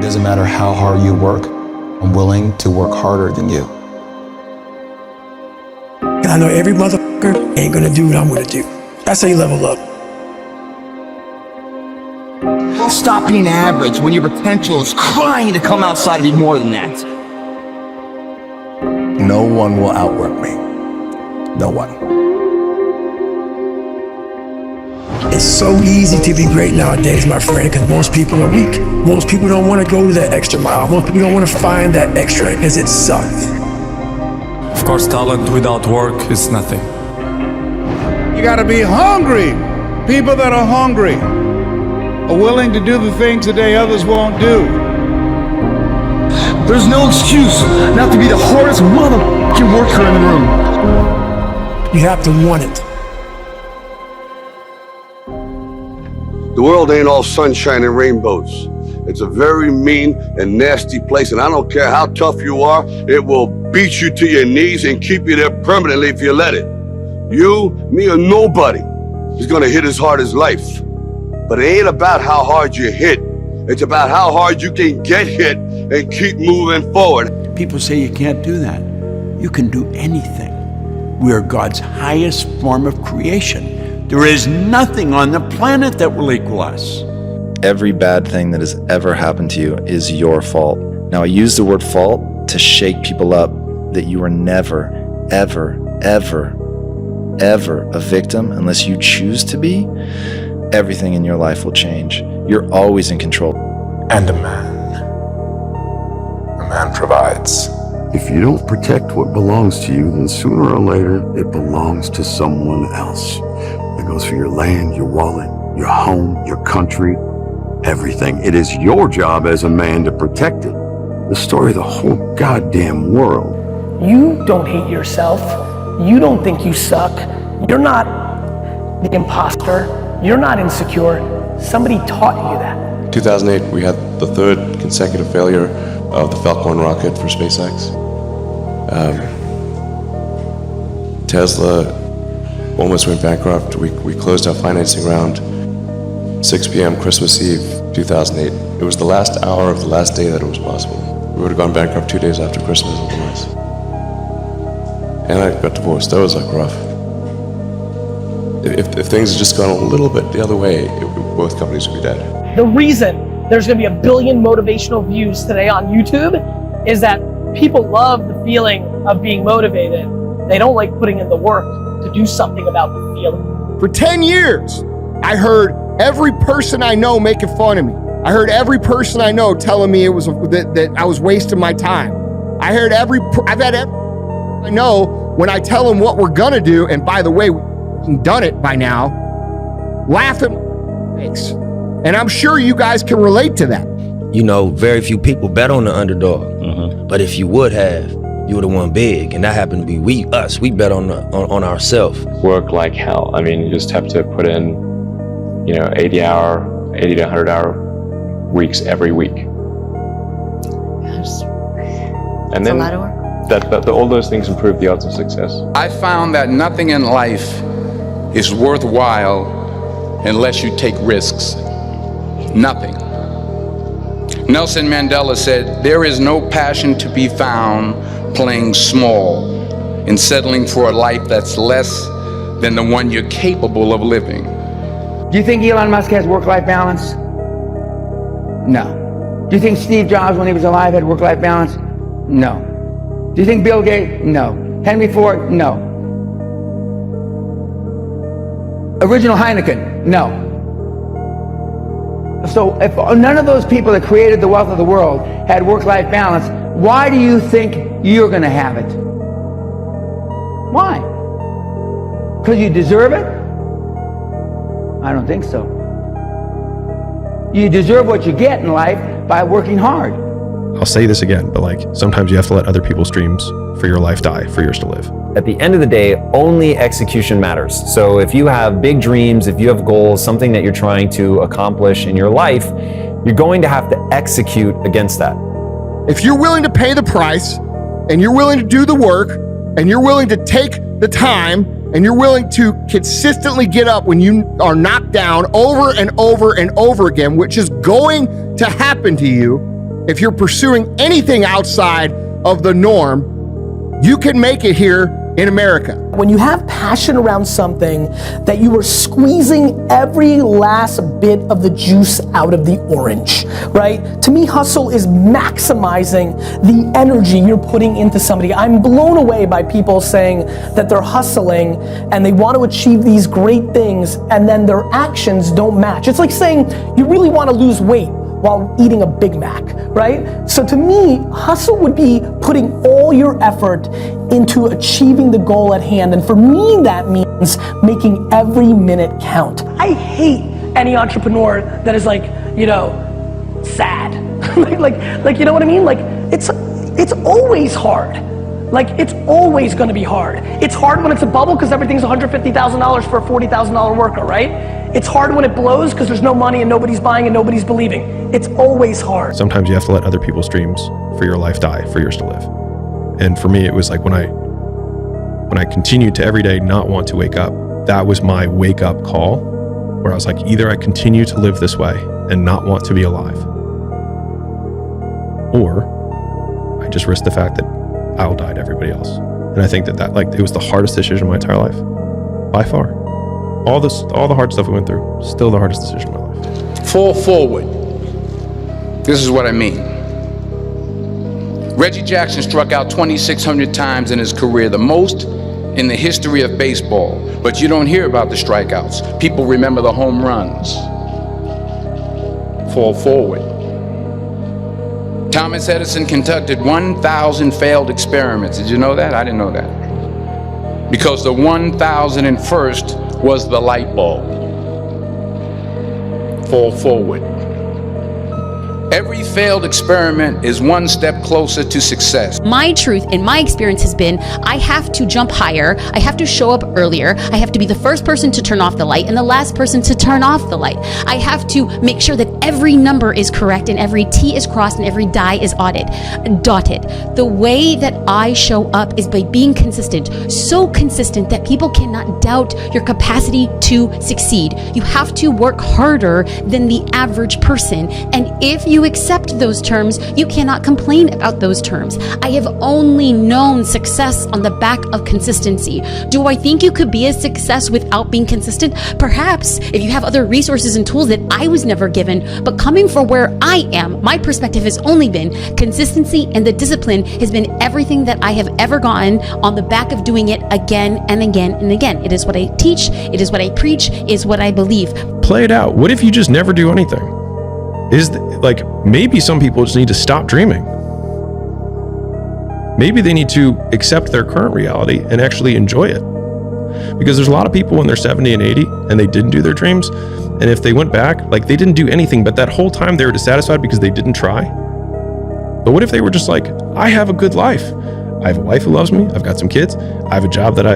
doesn't matter how hard you work, I'm willing to work harder than you. And I know every motherfucker ain't gonna do what I'm gonna do. That's how you level up. Stop being average when your potential is crying to come outside and be more than that. No one will outwork me. No one. It's so easy to be great nowadays, my friend, because most people are weak. Most people don't want to go to that extra mile. Most people don't want to find that extra because it sucks. Of course, talent without work is nothing. You gotta be hungry. People that are hungry are willing to do the things today others won't do. There's no excuse not to be the hardest motherfucking worker in the room. You have to want it. The world ain't all sunshine and rainbows. It's a very mean and nasty place, and I don't care how tough you are, it will beat you to your knees and keep you there permanently if you let it. You, me, or nobody is gonna hit as hard as life. But it ain't about how hard you hit. It's about how hard you can get hit and keep moving forward. People say you can't do that. You can do anything. We are God's highest form of creation. There is nothing on the planet that will equal us. Every bad thing that has ever happened to you is your fault. Now, I use the word fault to shake people up that you are never, ever, ever, ever a victim unless you choose to be. Everything in your life will change. You're always in control. And a man provides. If you don't protect what belongs to you, then sooner or later, it belongs to someone else. It goes for your land, your wallet, your home, your country, everything. It is your job as a man to protect it. The story of the whole goddamn world. You don't hate yourself. You don't think you suck. You're not the imposter. You're not insecure. Somebody taught you that. 2008, we had the third consecutive failure of the Falcon rocket for SpaceX. Tesla almost went bankrupt. We closed our financing round 6 p.m. Christmas Eve, 2008. It was the last hour of the last day that it was possible. We would have gone bankrupt 2 days after Christmas otherwise. And I got divorced. That was like rough. If things had just gone a little bit the other way, both companies would be dead. The reason there's gonna be 1 billion motivational views today on YouTube is that people love the feeling of being motivated. They don't like putting in the work to do something about the feeling. For 10 years, I heard every person I know making fun of me. I heard every person I know telling me that I was wasting my time. I've had every I know when I tell them what we're gonna do, and by the way, we've done it by now, laugh at mistakes. And I'm sure you guys can relate to that. You know, very few people bet on the underdog. But if you would have, you would have won big. And that happened to be we bet on ourselves. Work like hell. I mean, you just have to put in, 80 to 100 hour weeks every week. And then a lot of work. All those things improve the odds of success. I found that nothing in life is worthwhile unless you take risks. Nothing. Nelson Mandela said, "There is no passion to be found playing small and settling for a life that's less than the one you're capable of living." Do you think Elon Musk has work-life balance? No. Do you think Steve Jobs, when he was alive, had work-life balance? No. Do you think Bill Gates? No. Henry Ford? No. Original Heineken? No. So if none of those people that created the wealth of the world had work-life balance, why do you think you're going to have it? Why? Because you deserve it? I don't think so. You deserve what you get in life by working hard. I'll say this again, but sometimes you have to let other people's dreams for your life die for yours to live. At the end of the day, only execution matters. So if you have big dreams, if you have goals, something that you're trying to accomplish in your life, you're going to have to execute against that. If you're willing to pay the price, and you're willing to do the work, and you're willing to take the time, and you're willing to consistently get up when you are knocked down over and over and over again, which is going to happen to you, if you're pursuing anything outside of the norm, you can make it here in America. When you have passion around something, that you are squeezing every last bit of the juice out of the orange, right? To me, hustle is maximizing the energy you're putting into somebody. I'm blown away by people saying that they're hustling and they want to achieve these great things and then their actions don't match. It's like saying you really want to lose weight while eating a Big Mac, right? So to me, hustle would be putting all your effort into achieving the goal at hand. And for me, that means making every minute count. I hate any entrepreneur that is like, you know, sad. like, you know what I mean? Like, it's always hard. Like, it's always gonna be hard. It's hard when it's a bubble because everything's $150,000 for a $40,000 worker, right? It's hard when it blows because there's no money and nobody's buying and nobody's believing. It's always hard. Sometimes you have to let other people's dreams for your life die for yours to live. And for me, it was like when I continued to every day not want to wake up, that was my wake up call, where I was like, either I continue to live this way and not want to be alive, or I just risk the fact that I'll die to everybody else. And I think that like, it was the hardest decision of my entire life, by far. All the hard stuff we went through, still the hardest decision of my life. Fall forward. This is what I mean. Reggie Jackson struck out 2,600 times in his career, the most in the history of baseball. But you don't hear about the strikeouts. People remember the home runs. Fall forward. Thomas Edison conducted 1,000 failed experiments. Did you know that? I didn't know that. Because the 1,001st was the light bulb. Fall forward. Every failed experiment is one step closer to success. My truth in my experience has been, I have to jump higher, I have to show up earlier, I have to be the first person to turn off the light and the last person to turn off the light. I have to make sure that every number is correct and every T is crossed and every die is dotted. The way that I show up is by being consistent, so consistent that people cannot doubt your capacity to succeed. You have to work harder than the average person, and if you accept those terms, you cannot complain about those terms. I have only known success on the back of consistency. Do I think you could be a success without being consistent? Perhaps, if you have other resources and tools that I was never given, but coming from where I am, my perspective has only been consistency, and the discipline has been everything that I have ever gotten on the back of doing it again and again and again. It is what I teach, it is what I preach, it is what I believe. Play it out. What if you just never do anything? Like, maybe some people just need to stop dreaming. Maybe they need to accept their current reality and actually enjoy it. Because there's a lot of people when they're 70 and 80 and they didn't do their dreams, and if they went back, like, they didn't do anything, but that whole time they were dissatisfied because they didn't try. But what if they were just like, I have a good life. I have a wife who loves me. I've got some kids. I have a job that I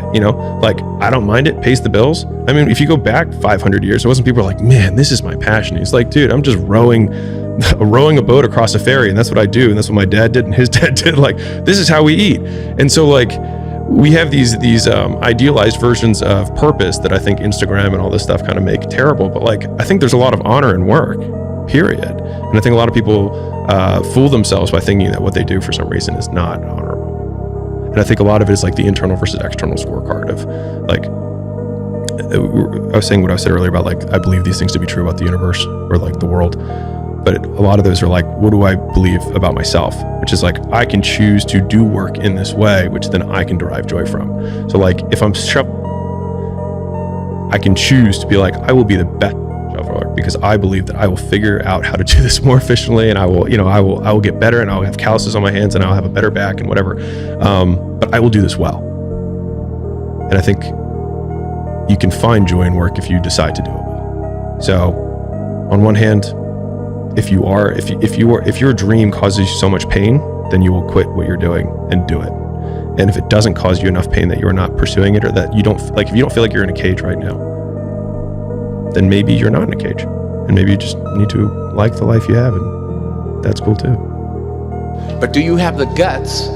don't mind it, pays the bills. I mean, if you go back 500 years, it wasn't people like, man, this is my passion. It's like, dude, I'm just rowing a boat across a ferry, and that's what I do. And that's what my dad did and his dad did. Like, this is how we eat. And so, like, we have these idealized versions of purpose that I think Instagram and all this stuff kind of make terrible. But like, I think there's a lot of honor in work, period. And I think a lot of people fool themselves by thinking that what they do for some reason is not honorable. And I think a lot of it is like the internal versus external scorecard of, like, I was saying what I said earlier about, like, I believe these things to be true about the universe or like the world. But a lot of those are like, what do I believe about myself? Which is like, I can choose to do work in this way, which then I can derive joy from. So like, if I'm I can choose to be like, I will be the best shoveler because I believe that I will figure out how to do this more efficiently, and I will get better, and I'll have calluses on my hands, and I'll have a better back and whatever. But I will do this well. And I think you can find joy in work if you decide to do it well. So on one hand, if your dream causes you so much pain, then you will quit what you're doing and do it. And if it doesn't cause you enough pain that you are not pursuing it, or that you don't like, if you don't feel like you're in a cage right now, then maybe you're not in a cage, and maybe you just need to like the life you have, and that's cool too. But do you have the guts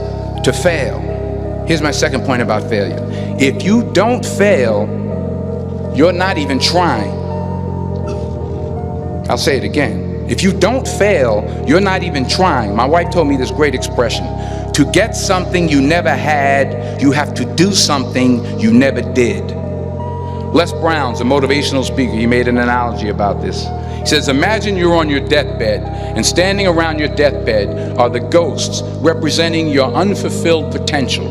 to fail? Here's my second point about failure. If you don't fail, you're not even trying. I'll say it again. If you don't fail, you're not even trying. My wife told me this great expression. To get something you never had, you have to do something you never did. Les Brown's a motivational speaker. He made an analogy about this. He says, imagine you're on your deathbed, and standing around your deathbed are the ghosts representing your unfulfilled potential.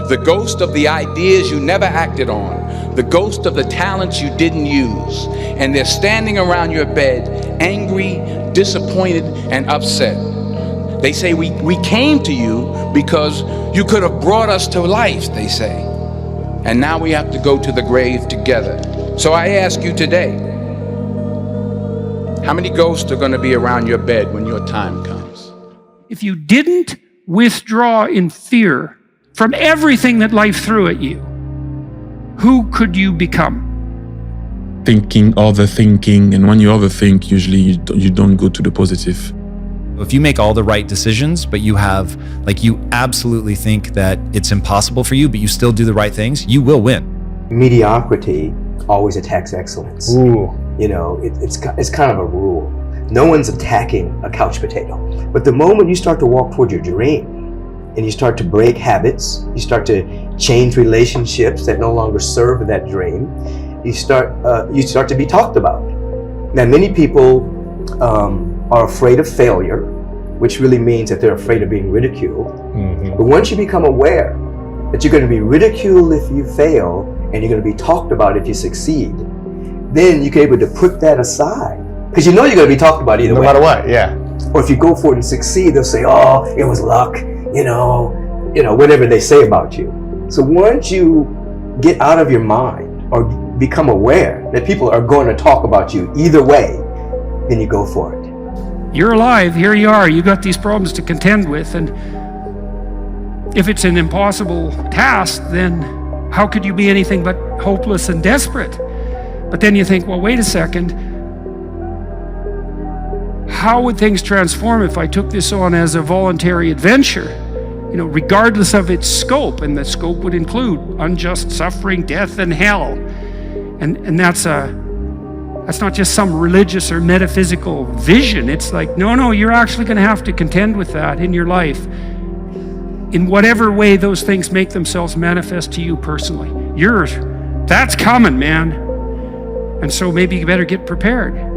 The ghost of the ideas you never acted on, the ghost of the talents you didn't use, and they're standing around your bed, angry, disappointed, and upset. They say, we came to you because you could have brought us to life, they say. And now we have to go to the grave together. So I ask you today, how many ghosts are going to be around your bed when your time comes? If you didn't withdraw in fear from everything that life threw at you, who could you become? Thinking, overthinking, and when you overthink, usually you don't go to the positive. If you make all the right decisions, but you have, like, you absolutely think that it's impossible for you, but you still do the right things, you will win. Mediocrity always attacks excellence. Ooh. You know, it's kind of a rule. No one's attacking a couch potato. But the moment you start to walk toward your dream, and you start to break habits, you start to change relationships that no longer serve that dream, you start to be talked about. Now, many people are afraid of failure, which really means that they're afraid of being ridiculed. Mm-hmm. But once you become aware that you're going to be ridiculed if you fail, and you're going to be talked about if you succeed, then you're able to put that aside. Because you know you're going to be talked about either way. No matter what, yeah. Or if you go for it and succeed, they'll say, oh, it was luck, you know, whatever they say about you. So once you get out of your mind or become aware that people are going to talk about you either way, then you go for it. You're alive, here you are, you got these problems to contend with, and if it's an impossible task, then how could you be anything but hopeless and desperate? But then you think, well, wait a second, how would things transform if I took this on as a voluntary adventure? You know, regardless of its scope, and the scope would include unjust suffering, death, and hell. And that's not just some religious or metaphysical vision. It's like, no, you're actually going to have to contend with that in your life, in whatever way those things make themselves manifest to you personally. That's coming, man. And so maybe you better get prepared.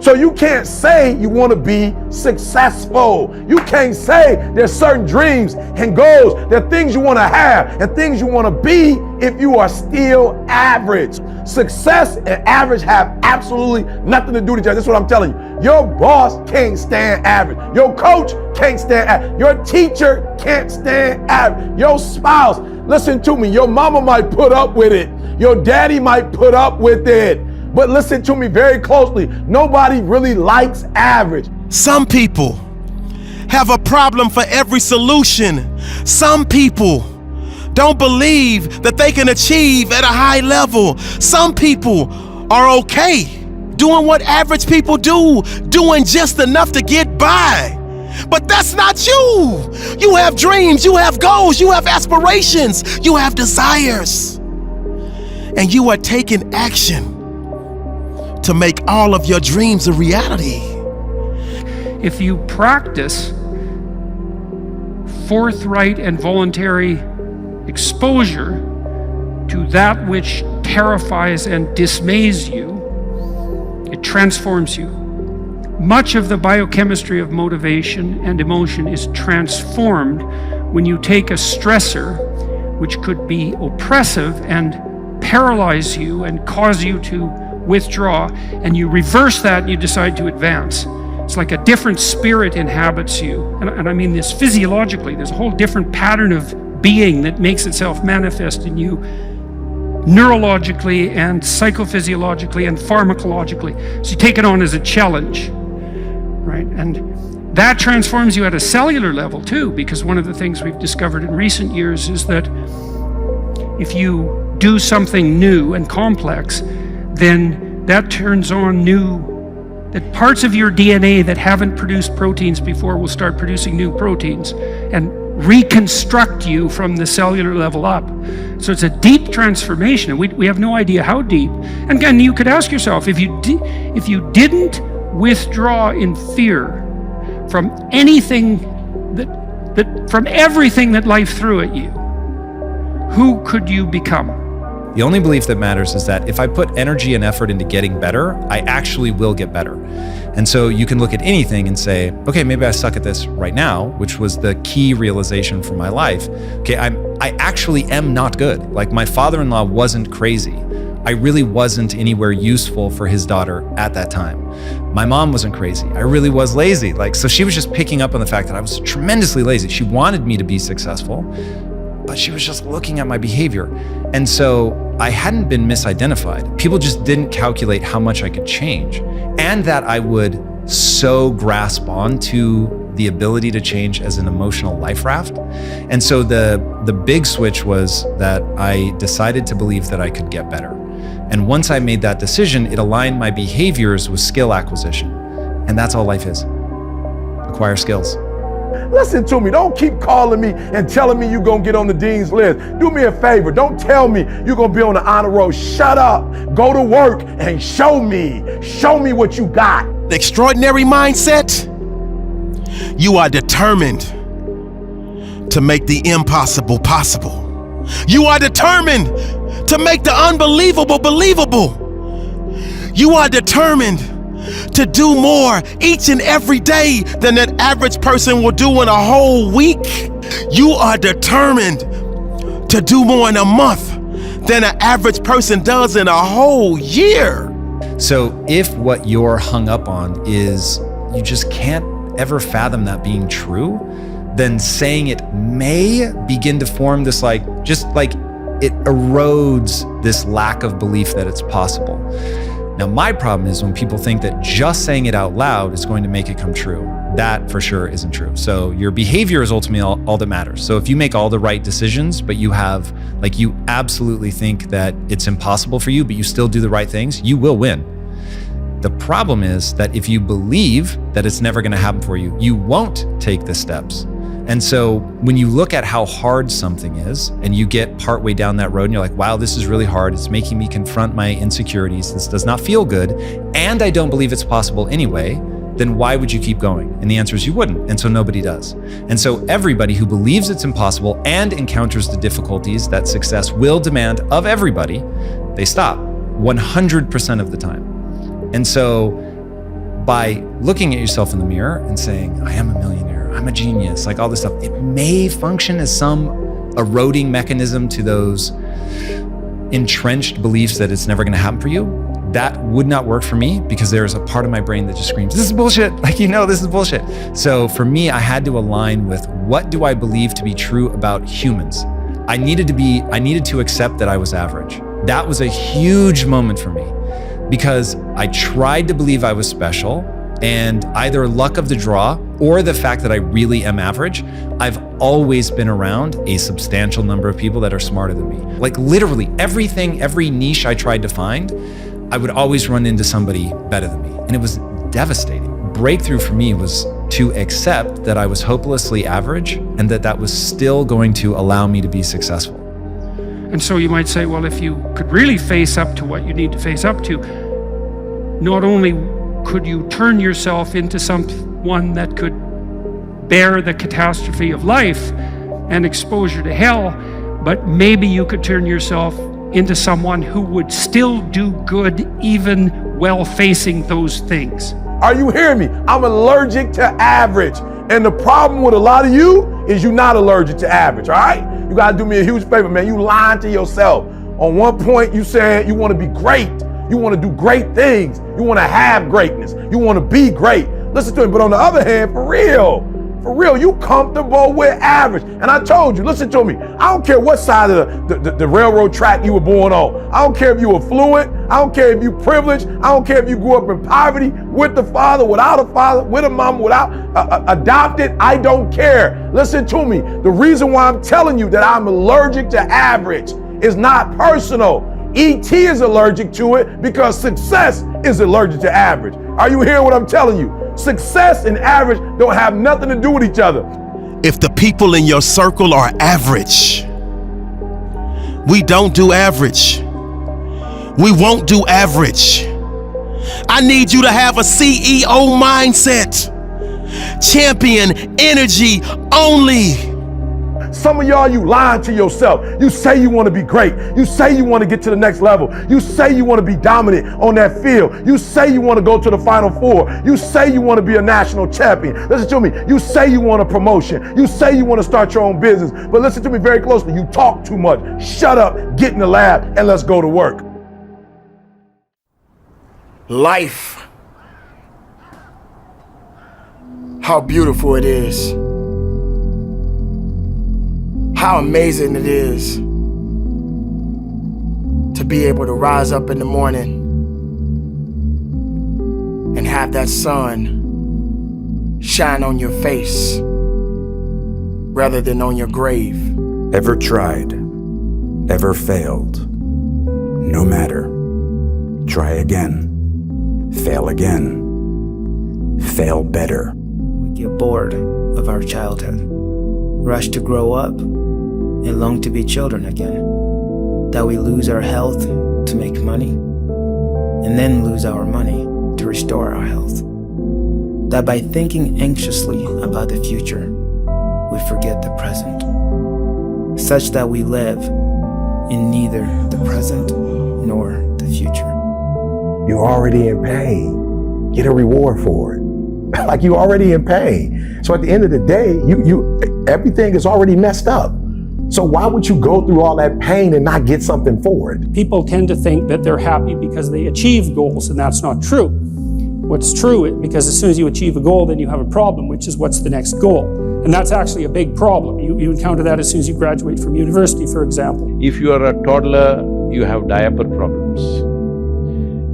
So you can't say you want to be successful. You can't say there's certain dreams and goals, there are things you want to have and things you want to be if you are still average. Success and average have absolutely nothing to do with each other. That's what I'm telling you. Your boss can't stand average. Your coach can't stand average. Your teacher can't stand average. Your spouse, listen to me, your mama might put up with it. Your daddy might put up with it. But listen to me very closely. Nobody really likes average. Some people have a problem for every solution. Some people don't believe that they can achieve at a high level. Some people are okay doing what average people do, doing just enough to get by. But that's not you. You have dreams, you have goals, you have aspirations, you have desires. And you are taking action to make all of your dreams a reality. If you practice forthright and voluntary exposure to that which terrifies and dismays you, it transforms you. Much of the biochemistry of motivation and emotion is transformed when you take a stressor which could be oppressive and paralyze you and cause you to withdraw, and you reverse that and you decide to advance. It's like a different spirit inhabits you. And I mean this physiologically. There's a whole different pattern of being that makes itself manifest in you neurologically and psychophysiologically and pharmacologically. So you take it on as a challenge, right? And that transforms you at a cellular level too, because one of the things we've discovered in recent years is that if you do something new and complex, then that turns on that parts of your DNA that haven't produced proteins before will start producing new proteins and reconstruct you from the cellular level up. So it's a deep transformation, and we have no idea how deep. And again, you could ask yourself, if you didn't withdraw in fear from anything from everything that life threw at you, who could you become? The only belief that matters is that if I put energy and effort into getting better, I actually will get better. And so you can look at anything and say, okay, maybe I suck at this right now, which was the key realization for my life. Okay, I actually am not good. Like, my father-in-law wasn't crazy. I really wasn't anywhere useful for his daughter at that time. My mom wasn't crazy. I really was lazy. So she was just picking up on the fact that I was tremendously lazy. She wanted me to be successful, but she was just looking at my behavior. And so I hadn't been misidentified. People just didn't calculate how much I could change, and that I would so grasp onto the ability to change as an emotional life raft. And so the big switch was that I decided to believe that I could get better. And once I made that decision, it aligned my behaviors with skill acquisition. And that's all life is. Acquire skills. Listen to me. Don't keep calling me and telling me you're going to get on the dean's list. Do me a favor. Don't tell me you're going to be on the honor roll. Shut up. Go to work and show me. Show me what you got. Extraordinary mindset. You are determined to make the impossible possible. You are determined to make the unbelievable believable. You are determined to do more each and every day than that average person will do in a whole week. You are determined to do more in a month than an average person does in a whole year. So if what you're hung up on is you just can't ever fathom that being true, then saying it may begin to form this it erodes this lack of belief that it's possible. Now, my problem is when people think that just saying it out loud is going to make it come true. That for sure isn't true. So your behavior is ultimately all that matters. So if you make all the right decisions, but you absolutely think that it's impossible for you, but you still do the right things, you will win. The problem is that if you believe that it's never going to happen for you, you won't take the steps. And so when you look at how hard something is and you get partway down that road and you're like, wow, this is really hard. It's making me confront my insecurities. This does not feel good. And I don't believe it's possible anyway. Then why would you keep going? And the answer is you wouldn't. And so nobody does. And so everybody who believes it's impossible and encounters the difficulties that success will demand of everybody, they stop 100% of the time. And so by looking at yourself in the mirror and saying, I am a millionaire, I'm a genius, all this stuff, it may function as some eroding mechanism to those entrenched beliefs that it's never going to happen for you. That would not work for me because there's a part of my brain that just screams, this is bullshit. This is bullshit. So for me, I had to align with what do I believe to be true about humans? I needed to accept that I was average. That was a huge moment for me because I tried to believe I was special, and either luck of the draw or the fact that I really am average, I've always been around a substantial number of people that are smarter than me. Literally every niche I tried to find, I would always run into somebody better than me. And it was devastating. Breakthrough for me was to accept that I was hopelessly average and that was still going to allow me to be successful. And so you might say, well, if you could really face up to what you need to face up to, not only could you turn yourself into someone that could bear the catastrophe of life and exposure to hell, but maybe you could turn yourself into someone who would still do good even while facing those things. Are you hearing me? I'm allergic to average. And the problem with a lot of you is you're not allergic to average, all right? You gotta do me a huge favor, man. You lying to yourself. On one point, you said you wanna be great. You wanna do great things. You wanna have greatness. You wanna be great. Listen to me, but on the other hand, for real, you comfortable with average. And I told you, listen to me, I don't care what side of the railroad track you were born on. I don't care if you were fluent. I don't care if you privileged. I don't care if you grew up in poverty, with the father, without a father, with a mom, without adopted. I don't care. Listen to me. The reason why I'm telling you that I'm allergic to average is not personal. ET is allergic to it because success is allergic to average. Are you hearing what I'm telling you? Success and average don't have nothing to do with each other. If the people in your circle are average, we don't do average. We won't do average. I need you to have a CEO mindset. Champion energy only. Some of y'all, you lying to yourself. You say you want to be great. You say you want to get to the next level. You say you want to be dominant on that field. You say you want to go to the Final Four. You say you want to be a national champion. Listen to me. You say you want a promotion. You say you want to start your own business. But listen to me very closely. You talk too much. Shut up, get in the lab, and let's go to work. Life. How beautiful it is. How amazing it is to be able to rise up in the morning and have that sun shine on your face rather than on your grave. Ever tried, ever failed, no matter. Try again, fail again, fail better. We get bored of our childhood, rush to grow up, and long to be children again. That we lose our health to make money, and then lose our money to restore our health. That by thinking anxiously about the future, we forget the present, such that we live in neither the present nor the future. You're already in pain. Get a reward for it. Like you're already in pain. So at the end of the day, everything is already messed up. So why would you go through all that pain and not get something for it? People tend to think that they're happy because they achieve goals, and that's not true. What's true is because as soon as you achieve a goal, then you have a problem, which is what's the next goal? And that's actually a big problem. You encounter that as soon as you graduate from university, for example. If you are a toddler, you have diaper problems.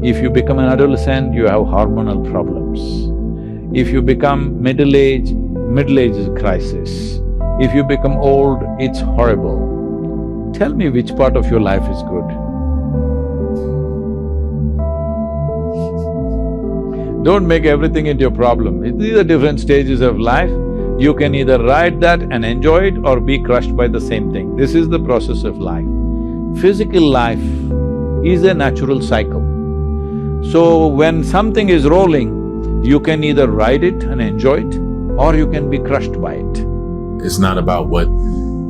If you become an adolescent, you have hormonal problems. If you become middle age is a crisis. If you become old, it's horrible. Tell me which part of your life is good. Don't make everything into a problem. These are different stages of life. You can either ride that and enjoy it or be crushed by the same thing. This is the process of life. Physical life is a natural cycle. So when something is rolling, you can either ride it and enjoy it or you can be crushed by it. It's not about what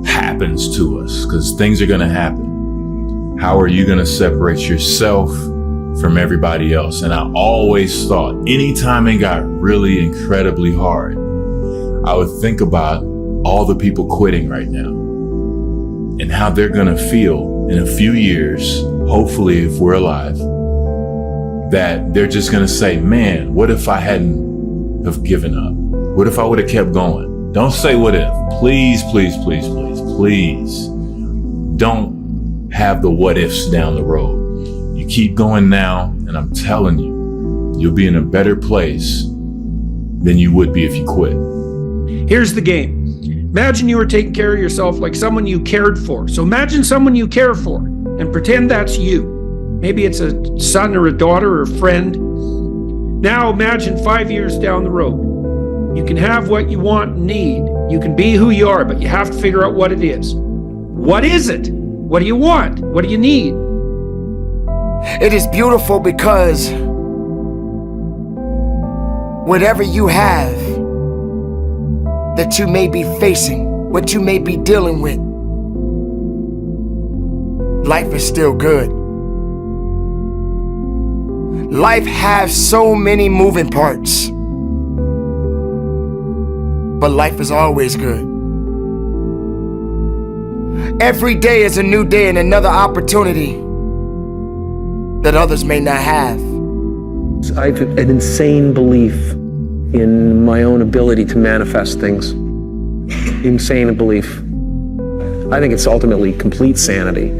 happens to us, because things are gonna happen. How are you gonna separate yourself from everybody else? And I always thought, anytime it got really incredibly hard, I would think about all the people quitting right now and how they're gonna feel in a few years, hopefully if we're alive, that they're just gonna say, man, what if I hadn't have given up? What if I would have kept going? Don't say what if. Please, please, please, please, please. Don't have the what ifs down the road. You keep going now, and I'm telling you, you'll be in a better place than you would be if you quit. Here's the game. Imagine you were taking care of yourself like someone you cared for. So imagine someone you care for and pretend that's you. Maybe it's a son or a daughter or a friend. Now imagine 5 years down the road. You can have what you want and need. You can be who you are, but you have to figure out what it is. What is it? What do you want? What do you need? It is beautiful because whatever you have that you may be facing, what you may be dealing with, life is still good. Life has so many moving parts, but life is always good. Every day is a new day and another opportunity that others may not have. I have an insane belief in my own ability to manifest things. Insane belief. I think it's ultimately complete sanity.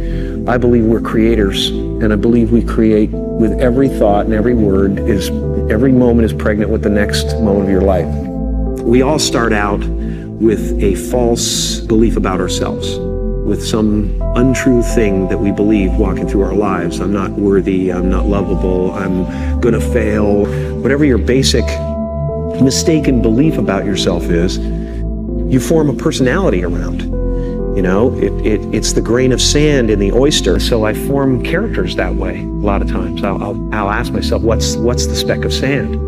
I believe we're creators, and I believe we create with every thought and every word. Every moment is pregnant with the next moment of your life. We all start out with a false belief about ourselves, with some untrue thing that we believe walking through our lives. I'm not worthy, I'm not lovable, I'm gonna fail. Whatever your basic mistaken belief about yourself is, you form a personality around. You know, it's the grain of sand in the oyster. So I form characters that way. A lot of times I'll ask myself, what's the speck of sand?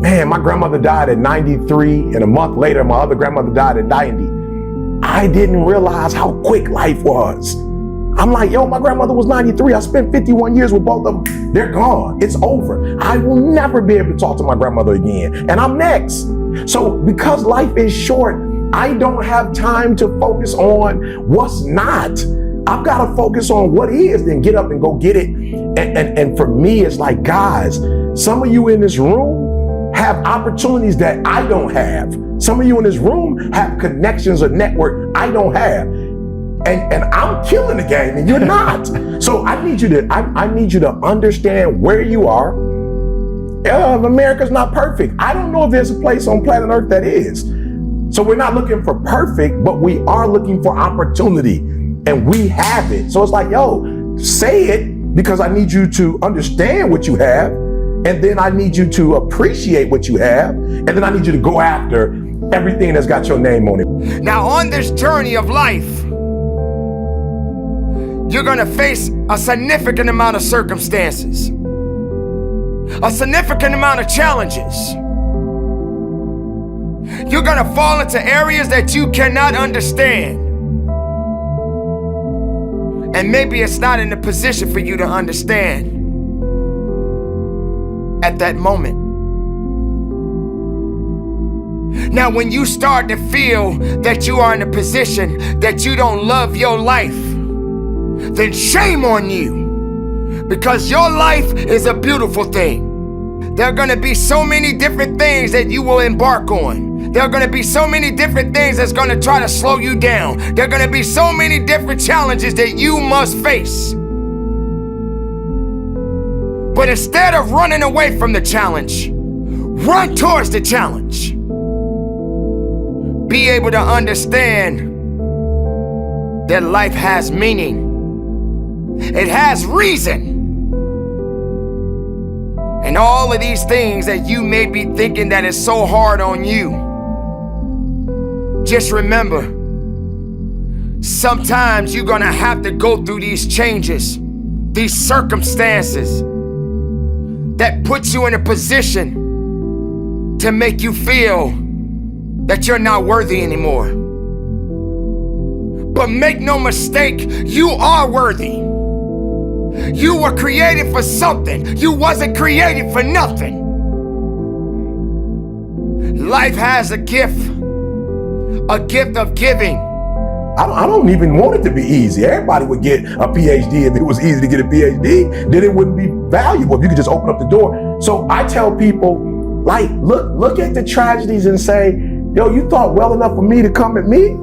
Man, my grandmother died at 93, and a month later, my other grandmother died at 90. I didn't realize how quick life was. I'm like, yo, my grandmother was 93. I spent 51 years with both of them. They're gone. It's over. I will never be able to talk to my grandmother again. And I'm next. So because life is short, I don't have time to focus on what's not. I've got to focus on what is, then get up and go get it. And for me, it's like, guys, some of you in this room have opportunities that I don't have. Some of you in this room have connections or network I don't have. And I'm killing the game and you're not. So I need you to understand where you are. America's not perfect. I don't know if there's a place on planet Earth that is. So we're not looking for perfect, but we are looking for opportunity, and we have it. So it's like, yo, say it, because I need you to understand what you have, and then I need you to appreciate what you have, and then I need you to go after everything that's got your name on it. Now, on this journey of life, you're gonna face a significant amount of circumstances, a significant amount of challenges. You're gonna fall into areas that you cannot understand. And maybe it's not in a position for you to understand at that moment. Now, when you start to feel that you are in a position that you don't love your life, then shame on you, because your life is a beautiful thing. There are gonna be so many different things that you will embark on. There are gonna be so many different things that's gonna try to slow you down. There are gonna be so many different challenges that you must face. But instead of running away from the challenge, run towards the challenge. Be able to understand that life has meaning. It has reason. And all of these things that you may be thinking that is so hard on you, just remember, sometimes you're gonna have to go through these changes, these circumstances that puts you in a position to make you feel that you're not worthy anymore. But make no mistake, you are worthy. You were created for something. You wasn't created for nothing. Life has a gift of giving. I don't even want it to be easy. Everybody would get a PhD if it was easy to get a PhD. Then it wouldn't be valuable if you could just open up the door. So I tell people, like, look at the tragedies and say, yo, you thought well enough for me to come at me?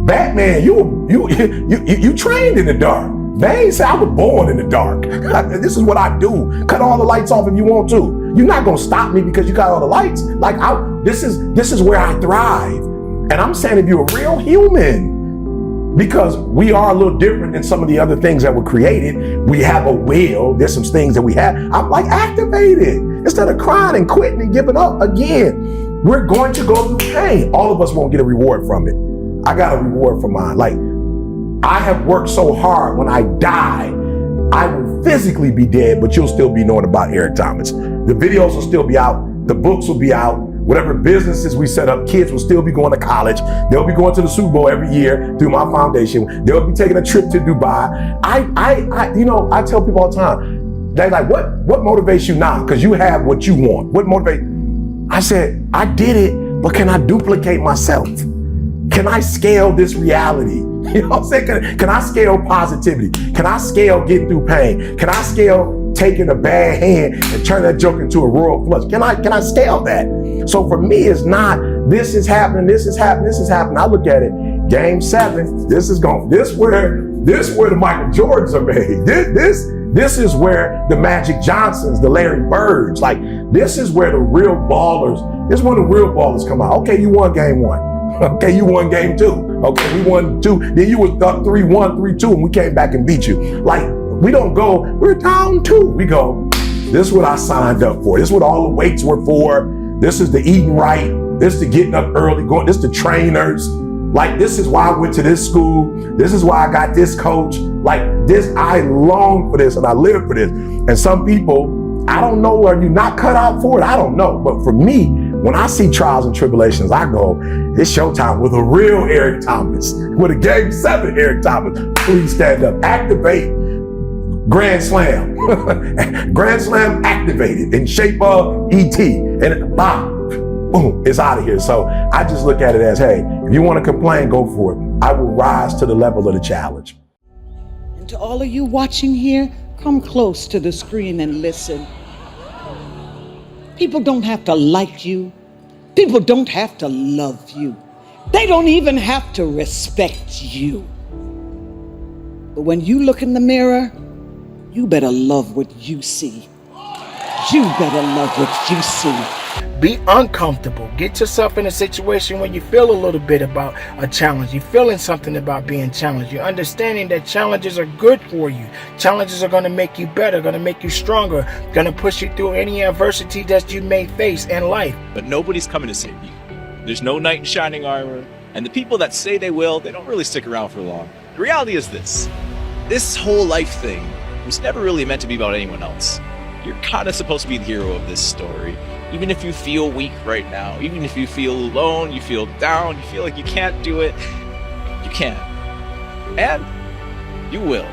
Batman, you trained in the dark. They ain't say I was born in the dark. This is what I do. Cut all the lights off if you want to. You're not gonna stop me because you got all the lights. Like, this is where I thrive. And I'm saying, if you're a real human, because we are a little different than some of the other things that were created. We have a will. There's some things that we have. I'm like, activate it. Instead of crying and quitting and giving up again, we're going to go through pain. All of us won't get a reward from it. I got a reward for mine. Like, I have worked so hard. When I die, I will physically be dead, but you'll still be knowing about Eric Thomas. The videos will still be out. The books will be out. Whatever businesses we set up, kids will still be going to college. They'll be going to the Super Bowl every year through my foundation. They'll be taking a trip to Dubai. I tell people all the time, they're like, what motivates you now? Because you have what you want. What motivates? I said, I did it, but can I duplicate myself? Can I scale this reality? You know what I'm saying? Can I scale positivity? Can I scale getting through pain? Can I scale taking a bad hand and turn that joke into a royal flush? Can I scale that? So for me, it's not, this is happening, this is happening, this is happening. I look at it, game 7, this where the Michael Jordans are made. This is where the Magic Johnsons, the Larry Birds, like, this is where the real ballers, this is when the real ballers come out. Okay, you won game 1. Okay, you won game 2. Okay, we won 2. Then you was up 3-1, 3-2, and we came back and beat you. Like, we don't go, we're down 2. We go, this is what I signed up for. This is what all the weights were for. This is the eating right. This is the getting up early, this is the trainers. Like, this is why I went to this school. This is why I got this coach. Like this, I long for this and I live for this. And some people, I don't know, are you not cut out for it? I don't know. But for me, when I see trials and tribulations, I go, it's showtime with a real Eric Thomas, with a Game 7 Eric Thomas. Please stand up, activate, Grand Slam. Grand Slam activated in shape of ET. And boom, it's out of here. So I just look at it as, hey, if you want to complain, go for it. I will rise to the level of the challenge. And to all of you watching here, come close to the screen and listen. People don't have to like you. People don't have to love you. They don't even have to respect you. But when you look in the mirror, you better love what you see. You better love what you see. Be uncomfortable. Get yourself in a situation where you feel a little bit about a challenge. You're feeling something about being challenged. You're understanding that challenges are good for you. Challenges are going to make you better, going to make you stronger, going to push you through any adversity that you may face in life. But nobody's coming to save you. There's no knight in shining armor. And the people that say they will, they don't really stick around for long. The reality is this whole life thing was never really meant to be about anyone else. You're kind of supposed to be the hero of this story. Even if you feel weak right now, even if you feel alone, you feel down, you feel like you can't do it, you can. And you will.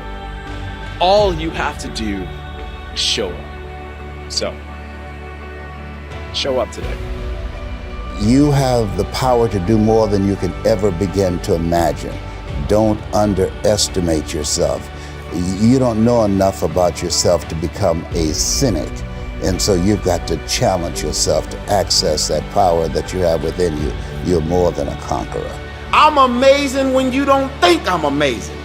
All you have to do is show up. So, show up today. You have the power to do more than you can ever begin to imagine. Don't underestimate yourself. You don't know enough about yourself to become a cynic. And so you've got to challenge yourself to access that power that you have within you. You're more than a conqueror. I'm amazing when you don't think I'm amazing.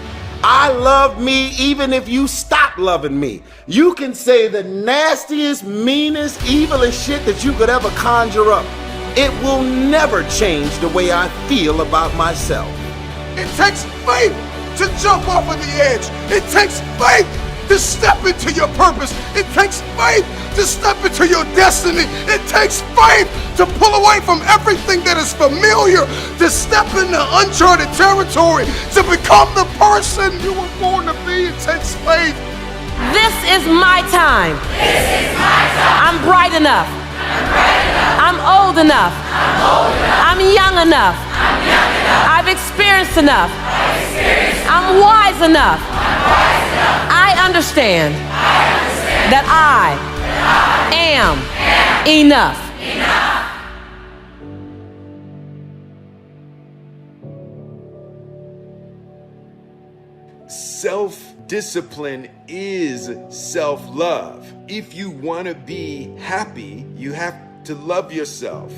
I love me even if you stop loving me. You can say the nastiest, meanest, evilest shit that you could ever conjure up. It will never change the way I feel about myself. It takes faith to jump off of the edge. It takes faith to step into your purpose. It takes faith to step into your destiny. It takes faith to pull away from everything that is familiar, to step into uncharted territory, to become the person you were born to be. It takes faith. This is my time. This is my time. I'm bright enough. I'm old enough. I'm young enough. I've experienced enough. I'm wise enough. I understand that I am enough. Self-discipline is self-love. If you want to be happy, you have to love yourself.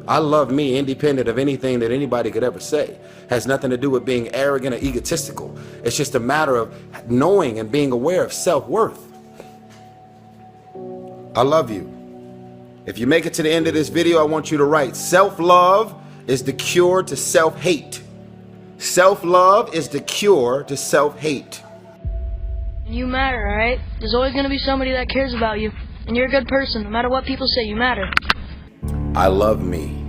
I love me independent of anything that anybody could ever say. Has nothing to do with being arrogant or egotistical. It's just a matter of knowing and being aware of self-worth. I love you. If you make it to the end of this video, I want you to write, self-love is the cure to self-hate. Self-love is the cure to self-hate. You matter, alright? There's always going to be somebody that cares about you. And you're a good person. No matter what people say, you matter. I love me.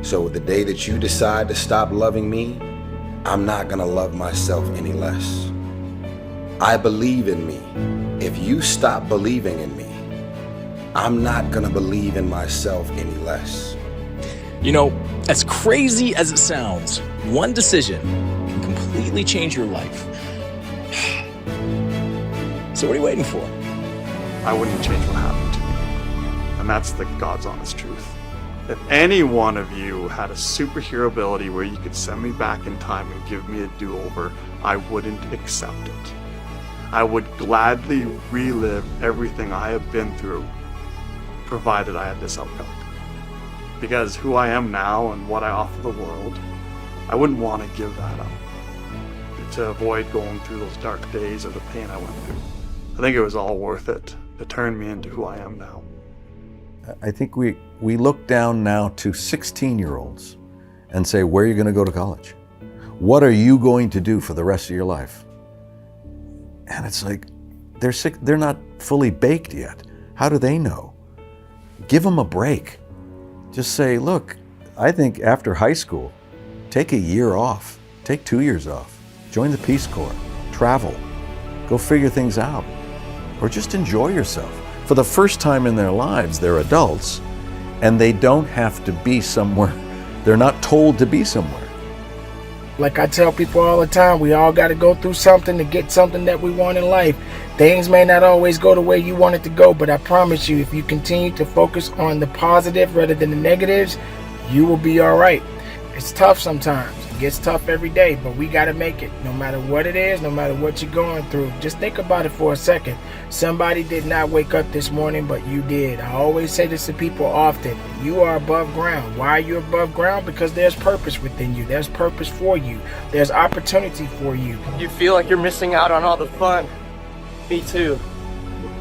So the day that you decide to stop loving me, I'm not gonna love myself any less. I believe in me. If you stop believing in me, I'm not gonna believe in myself any less. You know, as crazy as it sounds, one decision can completely change your life. So what are you waiting for? I wouldn't change what happened to me. And that's the God's honest truth. If any one of you had a superhero ability where you could send me back in time and give me a do-over, I wouldn't accept it. I would gladly relive everything I have been through, provided I had this outcome. Because who I am now and what I offer the world, I wouldn't want to give that up to avoid going through those dark days or the pain I went through. I think it was all worth it to turn me into who I am now. I think we look down now to 16-year-olds and say, where are you going to go to college? What are you going to do for the rest of your life? And it's like, they're not fully baked yet. How do they know? Give them a break. Just say, look, I think after high school, Take a year off. Take 2 years off. Join the Peace Corps. Travel. Go figure things out. Or just enjoy yourself. For the first time in their lives, they're adults, and they don't have to be somewhere. They're not told to be somewhere. Like I tell people all the time, we all got to go through something to get something that we want in life. Things may not always go the way you want it to go, but I promise you, if you continue to focus on the positive rather than the negatives, you will be all right. It's tough sometimes. It gets tough every day, but we got to make it. No matter what it is, no matter what you're going through, just think about it for a second. Somebody did not wake up this morning, but you did. I always say this to people often. You are above ground. Why are you above ground? Because there's purpose within you. There's purpose for you. There's opportunity for you. You feel like you're missing out on all the fun. Me too.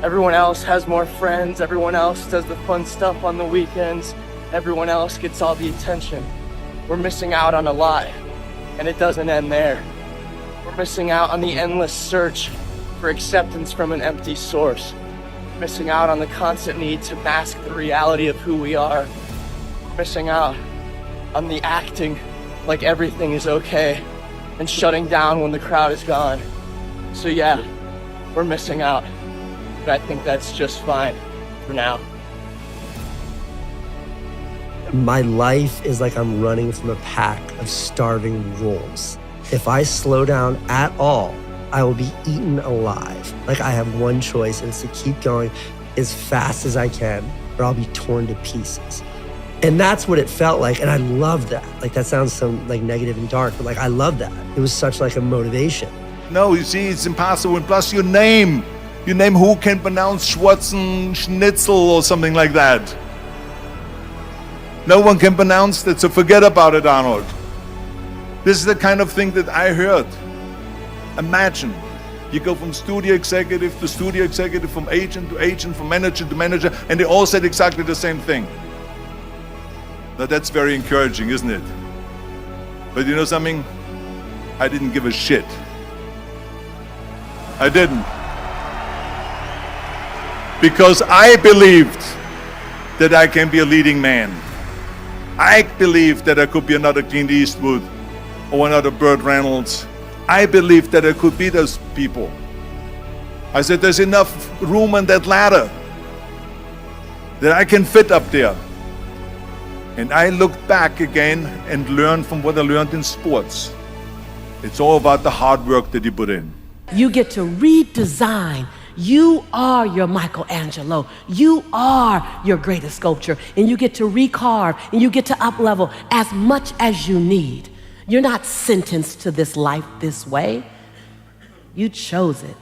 Everyone else has more friends. Everyone else does the fun stuff on the weekends. Everyone else gets all the attention. We're missing out on a lot, and it doesn't end there. We're missing out on the endless search for acceptance from an empty source. Missing out on the constant need to mask the reality of who we are. Missing out on the acting like everything is okay and shutting down when the crowd is gone. So yeah, we're missing out, but I think that's just fine for now. My life is like I'm running from a pack of starving wolves. If I slow down at all, I will be eaten alive. Like I have one choice, and it's to keep going as fast as I can, or I'll be torn to pieces. And that's what it felt like, and I love that. Like that sounds so like negative and dark, but like I love that. It was such like a motivation. No, you see, it's impossible. And plus your name who can pronounce Schwarzenegger or something like that. No one can pronounce that, so forget about it, Arnold. This is the kind of thing that I heard. Imagine, you go from studio executive to studio executive, from agent to agent, from manager to manager, and they all said exactly the same thing. Now that's very encouraging, isn't it? But you know something? I didn't give a shit. I didn't. Because I believed that I can be a leading man. I believed that I could be another Clint Eastwood or another Burt Reynolds. I believed that I could be those people. I said, there's enough room on that ladder that I can fit up there. And I looked back again and learned from what I learned in sports. It's all about the hard work that you put in. You get to redesign. You are your Michelangelo. You are your greatest sculpture. And you get to recarve and you get to up-level as much as you need. You're not sentenced to this life this way. You chose it.